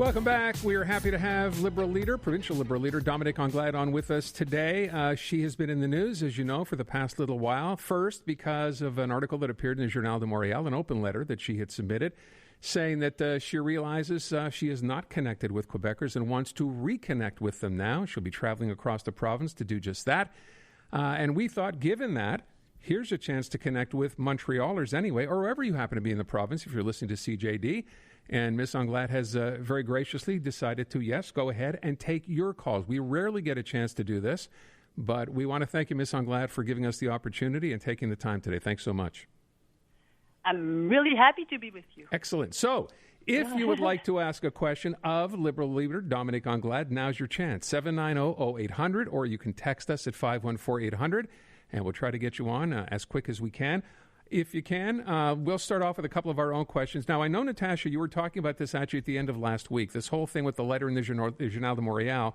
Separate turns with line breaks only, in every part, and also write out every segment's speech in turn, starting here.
Welcome back. We are happy to have provincial Liberal leader DOMINIQUE ANGLADE on with us today. She has been in the news, as you know, for the past little while. First, because of an article that appeared in the Journal de Montréal, an open letter that she had submitted, saying that she realizes she is not connected with Quebecers and wants to reconnect with them now. She'll be traveling across the province to do just that. And we thought, given that, here's a chance to connect with Montrealers anyway, or wherever you happen to be in the province, if you're listening to CJD. And Ms. Anglade has very graciously decided to, yes, go ahead and take your calls. We rarely get a chance to do this, but we want to thank you, Ms. Anglade, for giving us the opportunity and taking the time today. Thanks so much.
I'm really happy to be with you.
Excellent. So, if you would like to ask a question of Liberal leader DOMINIQUE ANGLADE, now's your chance. 790-0800, or you can text us at 514-800, and we'll try to get you on as quick as we can. If you can, we'll start off with a couple of our own questions. Now, I know, Natasha, you were talking about this actually at the end of last week, this whole thing with the letter in the Journal de Montréal,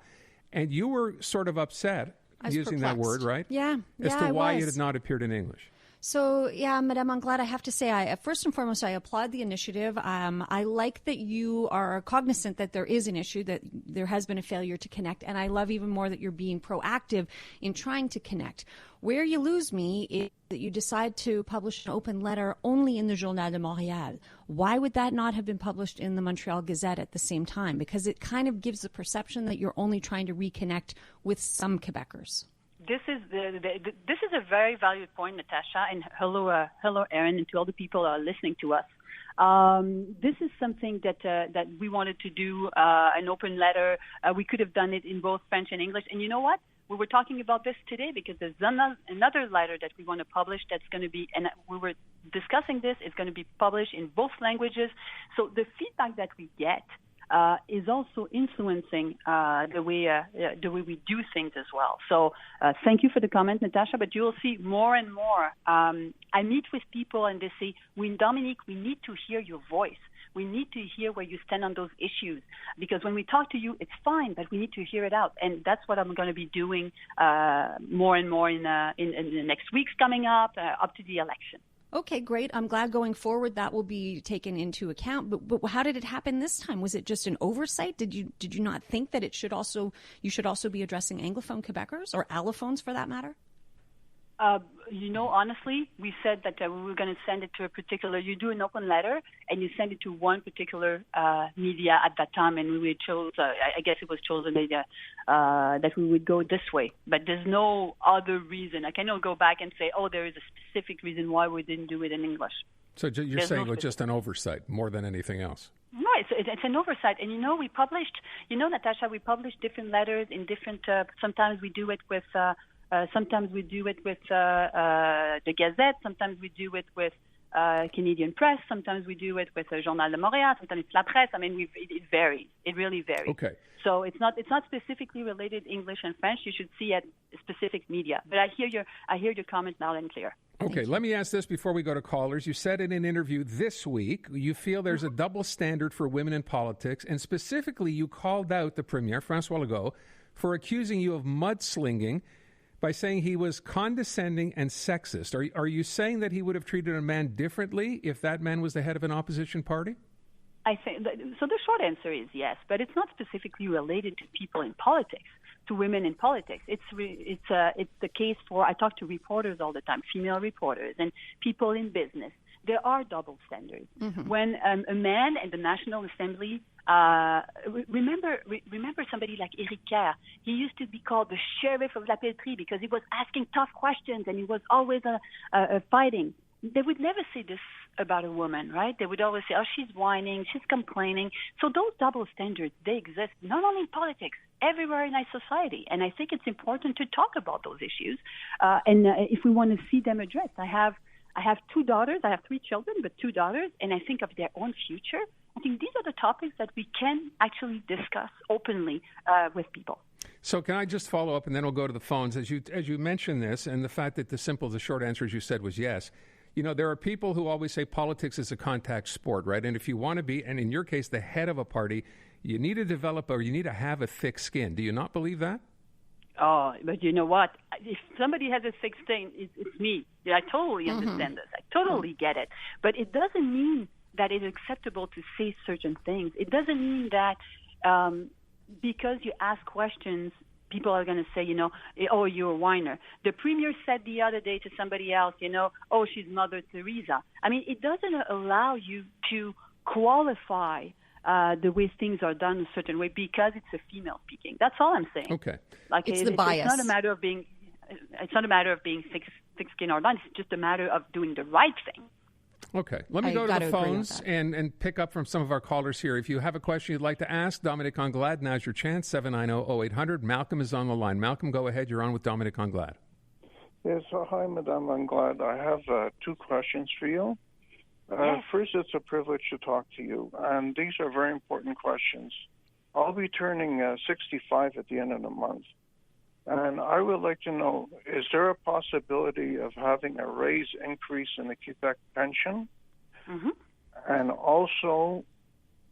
and you were sort of upset, using that word, right?
Yeah.
As to why it had not appeared in English.
So, yeah, Madame Anglade, I have to say, first and foremost, I applaud the initiative. I like that you are cognizant that there is an issue, that there has been a failure to connect, and I love even more that you're being proactive in trying to connect. Where you lose me is that you decide to publish an open letter only in the Journal de Montréal. Why would that not have been published in the Montreal Gazette at the same time? Because it kind of gives the perception that you're only trying to reconnect with some Quebecers.
This is a very valued point, Natasha, and hello, Aaron, and to all the people who are listening to us. This is something that we wanted to do, an open letter. We could have done it in both French and English. And you know what? We were talking about this today because there's another letter that we want to publish that's going to be, and we were discussing this, it's going to be published in both languages. So the feedback that we get is also influencing the way we do things as well. So thank you for the comment, Natasha, but you will see more and more. I meet with people and they say, Dominique, we need to hear your voice. We need to hear where you stand on those issues, because when we talk to you, it's fine, but we need to hear it out. And that's what I'm going to be doing more and more in the next weeks coming up to the election.
Okay, great. I'm glad going forward that will be taken into account. But how did it happen this time? Was it just an oversight? Did you not think that you should also be addressing Anglophone Quebecers, or allophones for that matter?
Honestly, we said that we were going to send it to a particular, you do an open letter and you send it to one particular media at that time, and we chose, I guess it was chosen that we would go this way. But there's no other reason. I cannot go back and say, there is a specific reason why we didn't do it in English.
So you're saying it was just an oversight more than anything else?
Right, it's an oversight. And we published, Natasha, we published different letters in different, sometimes we do it with... sometimes we do it with the Gazette. Sometimes we do it with Canadian Press. Sometimes we do it with Journal de Montréal. Sometimes it's La Presse. I mean, it varies. It really varies.
Okay.
So it's not specifically related English and French. You should see at specific media. But I hear your comment loud and clear.
Okay, let me ask this before we go to callers. You said in an interview this week you feel there's a double standard for women in politics, and specifically you called out the Premier, François Legault, for accusing you of mudslinging by saying he was condescending and sexist. Are you saying that he would have treated a man differently if that man was the head of an opposition party?
I think so. The short answer is yes, but it's not specifically related to people in politics, to women in politics. It's the case for, I talk to reporters all the time, female reporters and people in business. There are double standards. Mm-hmm. When a man in the National Assembly, remember somebody like Éric Kerr. He used to be called the sheriff of La Pelletrie because he was asking tough questions and he was always fighting. They would never say this about a woman, right? They would always say, she's whining, she's complaining. So those double standards, they exist not only in politics, everywhere in our society. And I think it's important to talk about those issues. And if we want to see them addressed, I have 2 daughters. I have 3 children, but 2 daughters, and I think of their own future. I think these are the topics that we can actually discuss openly with people.
So can I just follow up, and then we'll go to the phones. As you mentioned this, and the fact that the short answer, as you said, was yes. There are people who always say politics is a contact sport, right? And if you want to be, and in your case, the head of a party, you need to develop or you need to have a thick skin. Do you not believe that?
Oh, but you know what? If somebody has a thick skin, it's me. I totally understand this. I totally get it. But it doesn't mean that it's acceptable to say certain things. It doesn't mean that because you ask questions, people are going to say, oh, you're a whiner. The premier said the other day to somebody else, oh, she's Mother Teresa. I mean, it doesn't allow you to qualify the way things are done a certain way because it's a female speaking. That's all I'm saying.
Okay.
Like it's the bias.
It's not a matter of being. It's not a matter of being thick-skinned or not. It's just a matter of doing the right thing.
Okay. Let me go to the phones and pick up from some of our callers here. If you have a question you'd like to ask Dominique Anglade, now's your chance. 790-0800. Malcolm is on the line. Malcolm, go ahead. You're on with Dominique Anglade.
Yes. Hi, Madame Anglade. I have 2 questions for you.
Yes.
First, it's a privilege to talk to you, and these are very important questions. I'll be turning 65 at the end of the month, and I would like to know, is there a possibility of having a increase in the Quebec pension?
Mm-hmm.
And also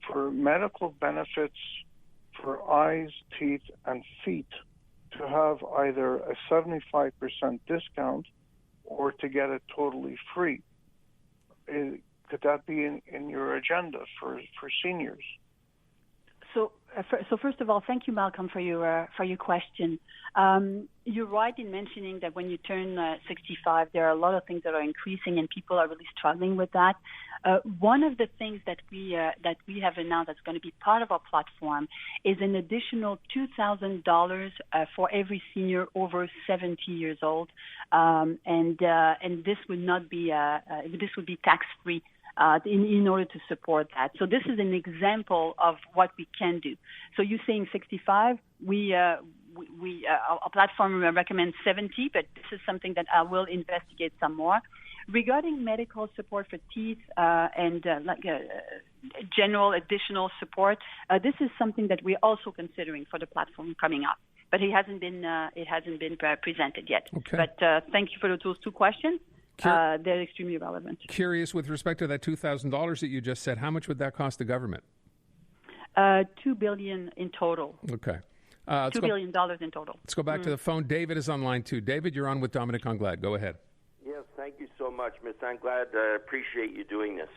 for medical benefits for eyes, teeth, and feet to have either a 75% discount or to get it totally free. Could that be in your agenda for seniors?
So first of all, thank you, Malcolm, for your question. You're right in mentioning that when you turn 65, there are a lot of things that are increasing, and people are really struggling with that. One of the things that we have announced that's going to be part of our platform is an additional $2,000 for every senior over 70 years old, and this would not be this would be tax free. In order to support that. So this is an example of what we can do. So you're saying 65, our platform recommends 70, but this is something that I will investigate some more. Regarding medical support for teeth and general additional support, this is something that we're also considering for the platform coming up. But it hasn't been presented yet.
Okay.
But thank you for those 2 questions. They're extremely relevant.
Curious, with respect to that $2,000 that you just said, how much would that cost the government?
$2 billion in total.
Okay.
$2 billion in total.
Let's go back to the phone. David is on line 2. David, you're on with Dominique Anglade. Go ahead.
Yes, thank you so much, Ms. Anglade. I appreciate you doing this.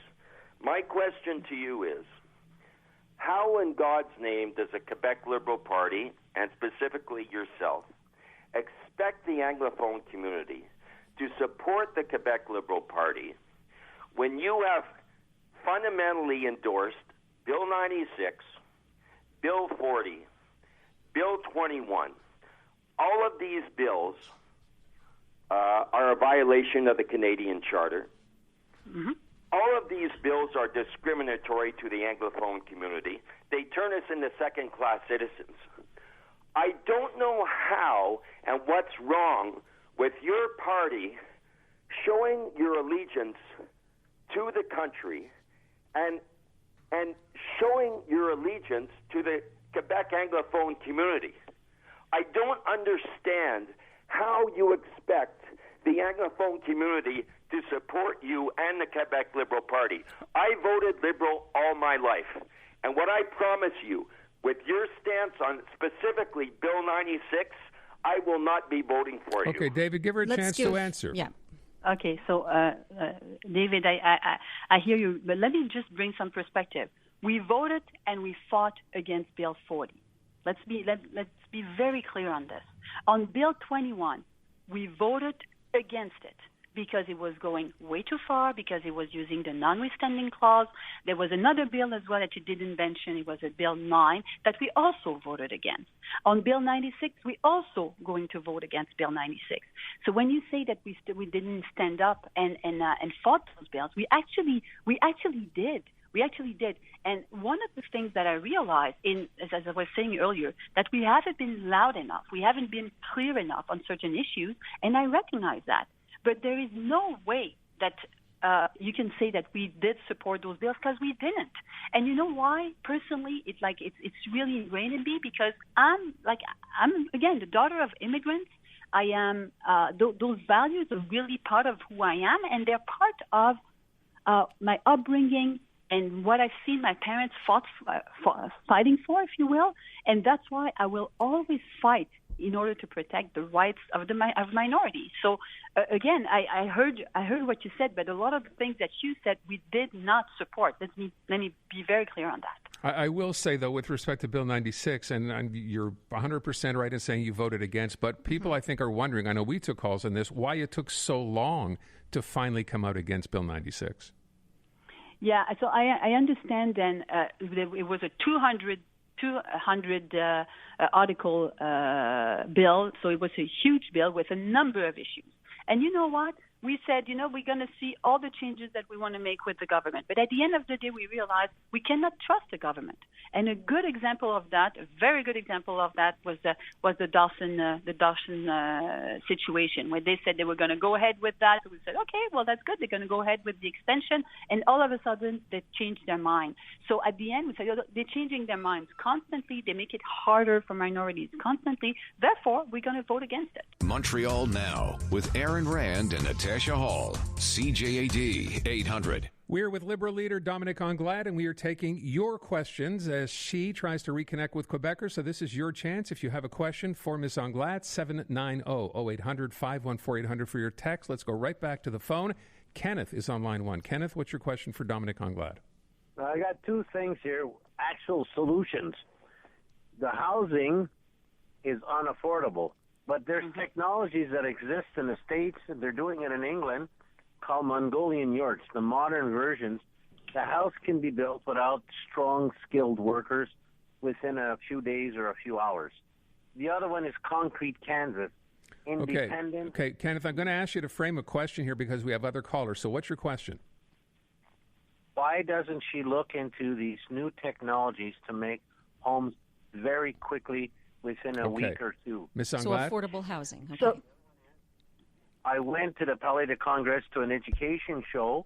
My question to you is, how in God's name does the Quebec Liberal Party, and specifically yourself, expect the Anglophone community to support the Quebec Liberal Party when you have fundamentally endorsed Bill 96, Bill 40, Bill 21? All of these bills are a violation of the Canadian Charter.
Mm-hmm.
All of these bills are discriminatory to the Anglophone community. They turn us into second-class citizens. I don't know how and what's wrong with your party showing your allegiance to the country and showing your allegiance to the Quebec Anglophone community. I don't understand how you expect the Anglophone community to support you and the Quebec Liberal Party. I voted Liberal all my life. And what I promise you, with your stance on specifically Bill 96, I will not be voting for you.
Okay, David, give her a chance to answer.
Yeah.
Okay, so David, I hear you, but let me just bring some perspective. We voted and we fought against Bill 40. Let's be very clear on this. On Bill 21, we voted against it because it was going way too far, because it was using the notwithstanding clause. There was another bill as well that you didn't mention. It was a Bill 9 that we also voted against. On Bill 96, we also going to vote against Bill 96. So when you say that we didn't stand up and fought those bills, we actually did. We actually did. And one of the things that I realized, as I was saying earlier, that we haven't been loud enough. We haven't been clear enough on certain issues, and I recognize that. But there is no way that you can say that we did support those bills, because we didn't. And you know why? Personally, it's really ingrained in me, because I'm again the daughter of immigrants. I am those values are really part of who I am, and they're part of my upbringing and what I've seen my parents fighting for, if you will. And that's why I will always fight in order to protect the rights of of minorities. So again, I heard what you said, but a lot of the things that you said we did not support. Let me be very clear on that.
I will say, though, with respect to Bill 96, and you're 100% right in saying you voted against, but people, I think, are wondering, I know we took calls on this, why it took so long to finally come out against Bill 96.
Yeah, so I understand then it was a 200 article bill, so it was a huge bill with a number of issues. And you know what? We said, we're going to see all the changes that we want to make with the government. But at the end of the day, we realized we cannot trust the government. And a good example of that, a very good example of that, was the Dawson situation, where they said they were going to go ahead with that. So we said, okay, well, that's good. They're going to go ahead with the extension. And all of a sudden, they changed their mind. So at the end, we said, they're changing their minds constantly. They make it harder for minorities constantly. Therefore, we're going to vote against it.
Montreal Now with Aaron Rand and Natasha Hall, CJAD 800.
We're with Liberal leader Dominique Anglade, and we are taking your questions as she tries to reconnect with Quebecers. So this is your chance. If you have a question for Ms. Anglade, 790-0800-514-800 for your text. Let's go right back to the phone. Kenneth is on line one. Kenneth, what's your question for Dominique Anglade?
I got two things here, actual solutions. The housing is unaffordable, but there's technologies that exist in the States, and they're doing it in England, called Mongolian yurts, the modern versions. The house can be built without strong, skilled workers within a few days or a few hours. The other one is concrete canvas, independent.
Okay, Kenneth, I'm going to ask you to frame a question here because we have other callers. So what's your question?
Why doesn't she look into these new technologies to make homes very quickly within a week or two?
Ms. Anglade?
So affordable housing. Okay.
So
I went to the Palais de Congrès to an education show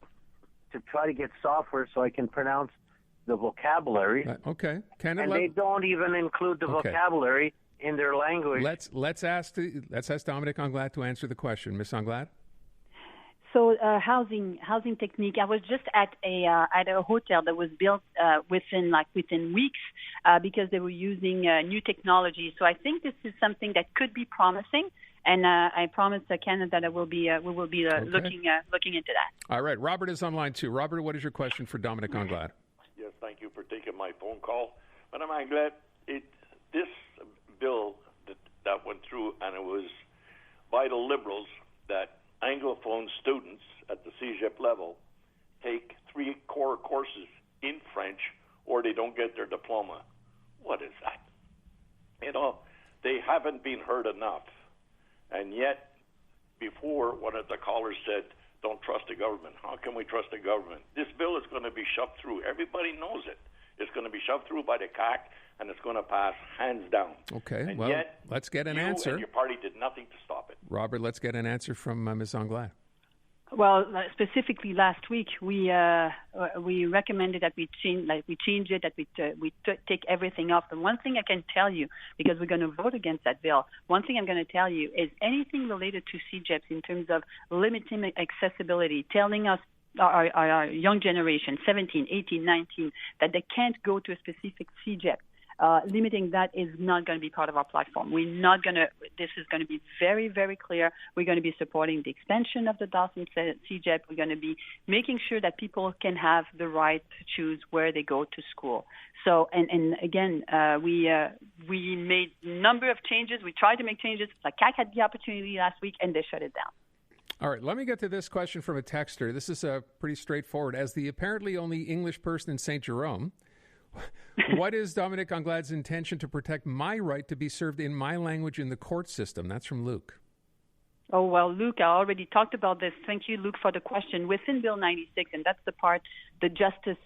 to try to get software so I can pronounce the vocabulary.
Okay. Kenneth,
And they don't even include the vocabulary in their language.
Let's ask Dominique Anglade to answer the question. Ms. Anglade?
So housing technique. I was just at a hotel that was built within weeks because they were using new technology. So I think this is something that could be promising, and I promised Kenneth that we will be looking into that.
All right, Robert is on line two. Robert, what is your question for Dominique Anglade?
Yes, thank you for taking my phone call, Madam Anglade. This bill that went through, and it was by the Liberals that Anglophone students at the cégep level take 3 core courses in French or they don't get their diploma. What is that? They haven't been heard enough. And yet, before, one of the callers said, don't trust the government. How can we trust the government? This bill is going to be shoved through. Everybody knows it. It's going to be shoved through by the CAQ, and it's going to pass hands down.
Okay,
and
well,
yet,
let's get an
you
answer.
And your party did nothing to stop it.
Robert, let's get an answer from Ms. Anglade.
Well, specifically last week, we recommended that we change it, that we take everything off. And one thing I can tell you, because we're going to vote against that bill, one thing I'm going to tell you is anything related to CEGEPs in terms of limiting accessibility, telling us our young generation, 17, 18, 19, that they can't go to a specific CEGEP. Limiting that is not going to be part of our platform. This is going to be very, very clear. We're going to be supporting the expansion of the Dawson CEGEP. We're going to be making sure that people can have the right to choose where they go to school. So, and again, we made a number of changes. We tried to make changes. Like CAQ had the opportunity last week, and they shut it down.
All right, let me get to this question from a texter. This is pretty straightforward. As the apparently only English person in St. Jerome, what is Dominique Anglade's intention to protect my right to be served in my language in the court system? That's from Luke.
Oh, well, Luke, I already talked about this. Thank you, Luke, for the question. Within Bill 96, and that's the part, the justice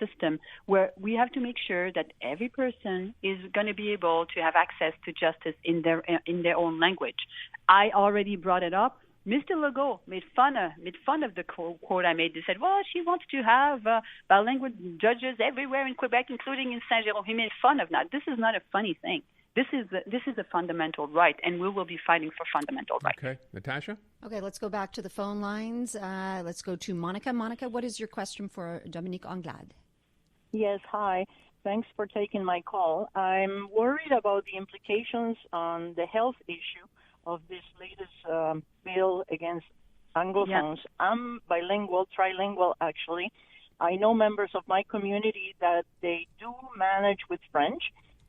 system, where we have to make sure that every person is going to be able to have access to justice in their own language. I already brought it up. Mr. Legault made fun of the quote I made. They said, well, she wants to have bilingual judges everywhere in Quebec, including in Saint-Jérôme. He made fun of that. This is not a funny thing. This is a fundamental right, and we will be fighting for fundamental rights.
Okay. Natasha?
Okay, let's go back to the phone lines. Let's go to Monica. Monica, what is your question for Dominique Anglade?
Yes, hi. Thanks for taking my call. I'm worried about the implications on the health issue of this latest bill against Anglophones. Yeah. I'm bilingual, trilingual actually. I know members of my community that they do manage with French,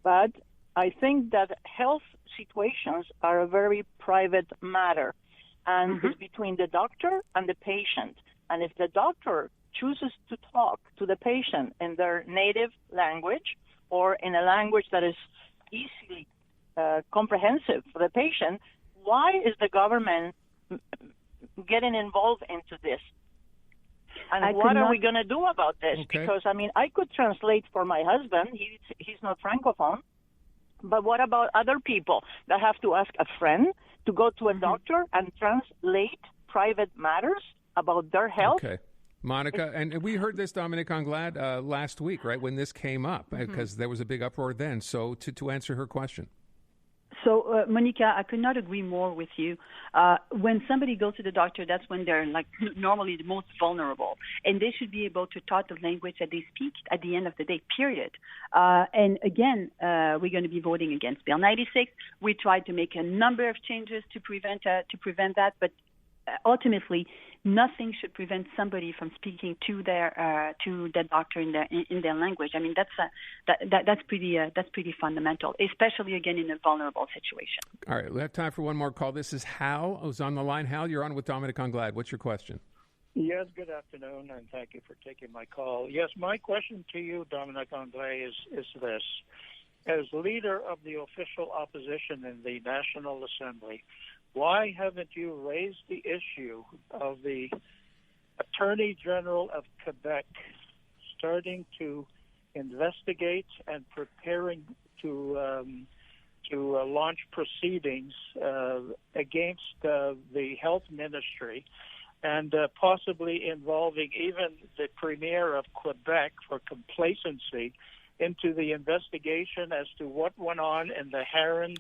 but I think that health situations are a very private matter, and it's between the doctor and the patient. And if the doctor chooses to talk to the patient in their native language or in a language that is easily comprehensive for the patient, why is the government getting involved into this? And what are we going to do about this? Okay. Because, I mean, I could translate for my husband. He's not Francophone. But what about other people that have to ask a friend to go to a doctor and translate private matters about their health?
Okay. Monica, and we heard this, Dominique Anglade, last week, right, when this came up, because there was a big uproar then. So to answer her question.
So, Monica, I could not agree more with you. When somebody goes to the doctor, that's when they're like normally the most vulnerable, and they should be able to talk the language that they speak at the end of the day, period. And again, we're going to be voting against Bill 96. We tried to make a number of changes to prevent that, but ultimately, nothing should prevent somebody from speaking to their doctor in their language. I mean, that's pretty fundamental, especially again in a vulnerable situation.
All right, we have time for one more call. This is Hal, who's on the line. Hal, you're on with Dominique Anglade. What's your question?
Yes, good afternoon, and thank you for taking my call. Yes, my question to you, Dominique Anglade, is this. As leader of the official opposition in the National Assembly, why haven't you raised the issue of the Attorney General of Quebec starting to investigate and preparing to launch proceedings against the health ministry, and possibly involving even the Premier of Quebec for complacency into the investigation as to what went on in the Heron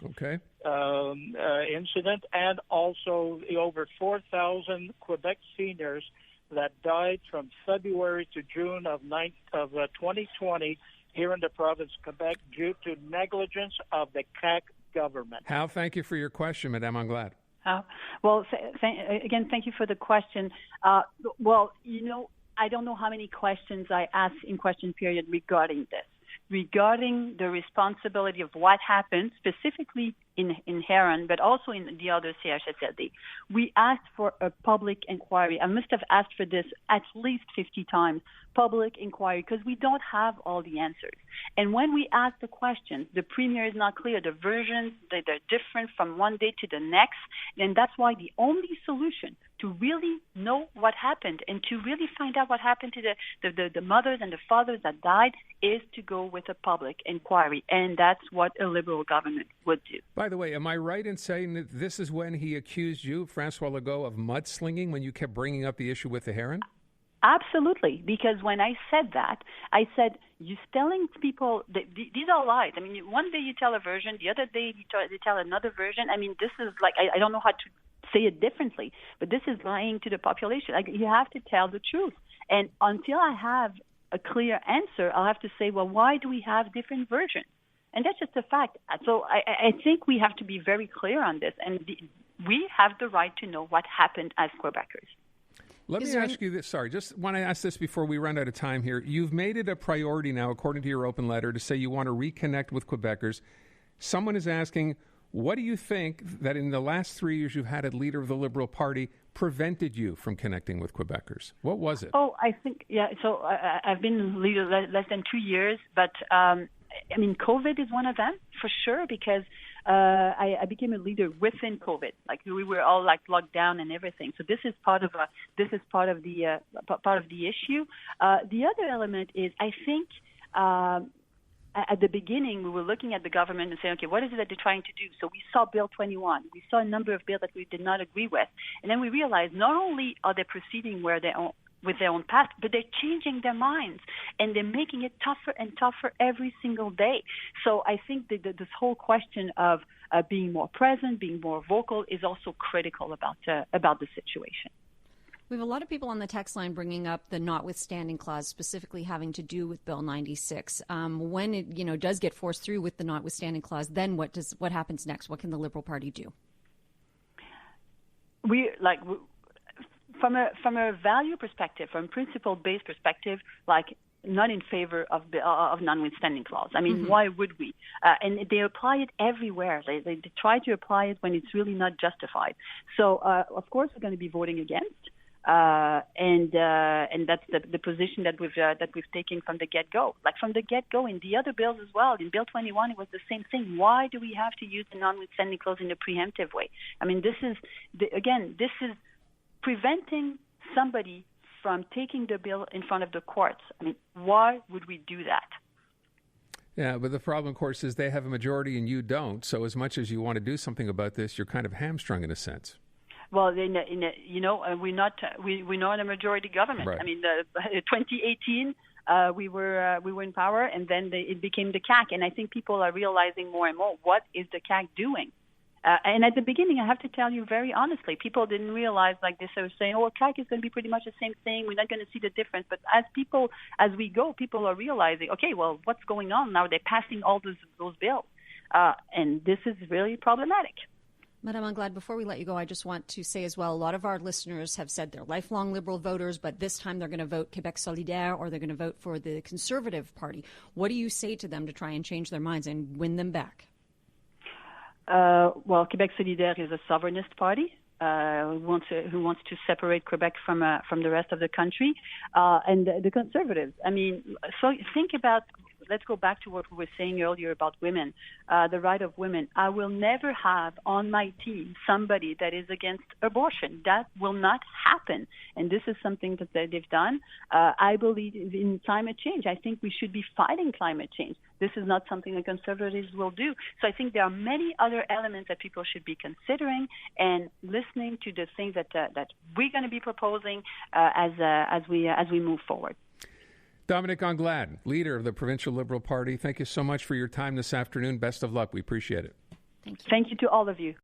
incident, and also the over 4,000 Quebec seniors that died from February to June of 2020 here in the province of Quebec due to negligence of the CAQ government.
Hal, thank you for your question, Madame Anglade.
Well, again, thank you for the question. Well, you know, I don't know how many questions I asked in question period regarding this. Regarding the responsibility of what happened, specifically in Heron, but also in the other CHSLD. We asked for a public inquiry. I must have asked for this at least 50 times, public inquiry, because we don't have all the answers. And when we ask the questions, the Premier is not clear. The versions, they're different from one day to the next. And that's why the only solution to really know what happened and to really find out what happened to the mothers and the fathers that died is to go with a public inquiry. And that's what a Liberal government would do.
By the way, am I right in saying that this is when he accused you, Francois Legault, of mudslinging when you kept bringing up the issue with the Heron?
Absolutely, because when I said that, I said, you're telling people that these are lies. I mean, one day you tell a version, the other day you tell another version. I mean, this is like, I don't know how to say it differently, but this is lying to the population. Like, you have to tell the truth. And until I have a clear answer, I'll have to say, well, why do we have different versions? And that's just a fact. So I think we have to be very clear on this, and we have the right to know what happened as Quebecers.
Let me ask you this. Sorry, just want to ask this before we run out of time here. You've made it a priority now, according to your open letter, to say you want to reconnect with Quebecers. Someone is asking, what do you think that in the last 3 years you've had as leader of the Liberal Party prevented you from connecting with Quebecers? What was it?
Oh, I think, so I've been leader less than 2 years, but I mean, COVID is one of them for sure, because I became a leader within COVID. Like, we were all like locked down and everything. So this is part of the issue. The other element is, I think at the beginning we were looking at the government and saying, okay, what is it that they're trying to do? So we saw Bill 21. We saw a number of bills that we did not agree with, and then we realized not only are they proceeding with their own path, but they're changing their minds, and they're making it tougher and tougher every single day. So I think that this whole question of being more present, being more vocal, is also critical about the situation.
We have a lot of people on the text line bringing up the notwithstanding clause, specifically having to do with Bill 96. When it does get forced through with the notwithstanding clause, then what happens next? What can the Liberal Party do?
From a value perspective, from a principle-based perspective, not in favor of notwithstanding clause. I mean, why would we? And they apply it everywhere. They try to apply it when it's really not justified. So, of course, we're going to be voting against. And that's the position that we've taken from the get-go. From the get-go in the other bills as well. In Bill 21, it was the same thing. Why do we have to use the notwithstanding clause in a preemptive way? I mean, this is preventing somebody from taking the bill in front of the courts. I mean, why would we do that?
Yeah, but the problem, of course, is they have a majority and you don't. So as much as you want to do something about this, you're kind of hamstrung in a sense.
Well, we're not a majority government.
Right.
I mean, 2018, we were in power, and then it became the CAQ. And I think people are realizing more and more what is the CAQ doing. And at the beginning, I have to tell you very honestly, people didn't realize this. I was saying, CAQ is going to be pretty much the same thing. We're not going to see the difference. But as we go, people are realizing, okay, well, what's going on now? They're passing all those bills. And this is really problematic.
Madame Anglade, before we let you go, I just want to say as well, a lot of our listeners have said they're lifelong Liberal voters, but this time they're going to vote Quebec Solidaire or they're going to vote for the Conservative Party. What do you say to them to try and change their minds and win them back?
Well, Quebec Solidaire is a sovereignist party who wants to separate Quebec from the rest of the country, and the Conservatives. I mean, so think about. Let's go back to what we were saying earlier about women, the right of women. I will never have on my team somebody that is against abortion. That will not happen. And this is something that they've done. I believe in climate change. I think we should be fighting climate change. This is not something the Conservatives will do. So I think there are many other elements that people should be considering and listening to the things that we're going to be proposing as we move forward.
Dominique Anglade, leader of the Provincial Liberal Party, thank you so much for your time this afternoon. Best of luck. We appreciate it.
Thank you.
Thank you to all of you.